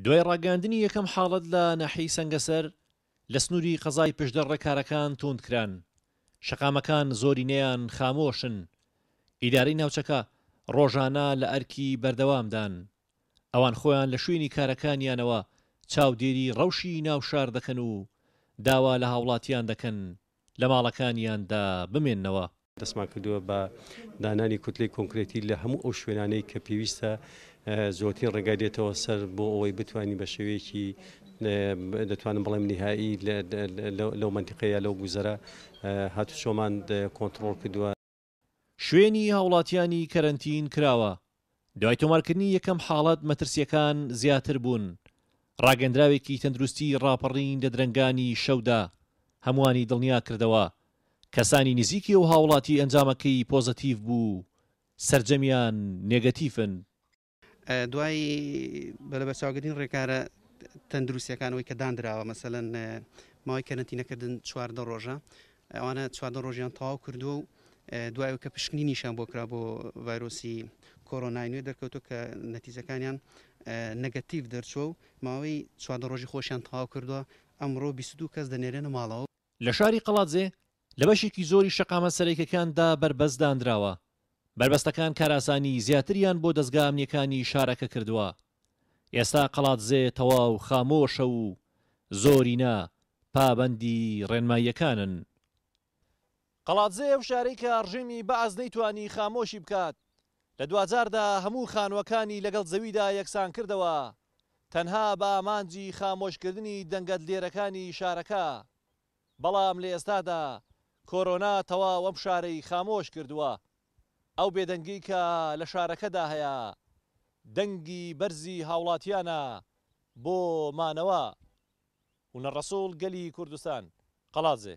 دوای ڕاگەاندنی یەکەم حاڵەت لە ناحیەی سەنگەسەر لە سنووری قەزای پشدەڕە کارەکان توندکران. شەقامەکان زۆرینەیان خامۆشن. ئیدارەی ناوچەکە ڕۆژانە لە ئەرکی بەردەوامدان. ئەوان خۆیان لە شوێنی کارەکانیانەوە چاودێری ڕەوشی ناو شار دەکەن و داوا لە هاوڵاتیان دەکەن لە ماڵەکانیاندا بمێننەوە. دەستمان کردووە بە دانانی کوتلەی کۆنکرێتی لە هەموو ئەو شوێنانەی کە پێویستە زۆرترین ڕێگای دێتەوە سەر بۆ ئەوەی بتوانین بە شێوەیەکی دەتوانم بڵێم نهایی لەو منتیقەیە لەو گوزەرە هاتوچۆمان کۆنتڕۆڵ کردووە. شوێنی هاوڵاتیانی کەرەنتین کراوە. دوای تۆمارکردنی یەکەم حاڵەت مەترسیەکان زیاتر بوون. ڕاگەندراوێکی تەندروستی ڕاپەڕین لە درەنگانی شەودا هەمووانی دڵنیا کردەوە کەسانی نزیکی و هاوڵاتی ئەنجامەکەی پۆزتیڤ بوو سەرجەمیان نێگەتیڤن. دوای بەلەبەرچاوگرتنی ڕێکارە تەندروستیەکانەوەی کە دانراوە مەسەلەن ماوەی کەرەنتینەکردن 14 ڕۆژە ئەوانە 14 ڕۆژیان تەواو کردووە و دوای کە پشکنینیشان بۆ کرا بۆ ڤایرۆسی کۆرۆنای نوێ دەرکەوتو کە نەتیجەکانیان نەگەتیڤ دەرچووە و ماوەی 14 ڕۆژی خۆشیان تەواو کردووە. ئەمڕۆ 22 کەس دەنێرێنە ماڵەوە. لە شاری قەڵاتزێ لە بەشێکی زۆری شەقامە سەرەکیەکاندا بربەست دانراوە. بربەستەکان کاراسانی زیاتریان بۆ دەستگا ئەمنیەکانی شارەکە کردووە. ئێستا قەڵاتزێ تەواو خامۆشە و زۆرینە پابەندی ڕێنماییەکانن. قەڵاتزێ ئەو شارەی کە ڕژێمی بەعەز نەیتوانی خامۆشی بکات لە دوجاردا هەموو خانووەکانی لەگەڵ زەویدا یەکسان کردەوە تەنها بە ئامانجی خامۆشکردنی دەنگەدلێرەکانی شارەکە. بەڵام لە ئێستادا کۆرۆنا تەواو ئەم شارەی خامۆش کردووە. ئەو بێدەنگی کە لە شارەکەدا هەیە دەنگی بەرزی هاوڵاتیانە بۆ مانەوە. هونەڕەسوڵ گەلی کوردستان قەڵاتزێ.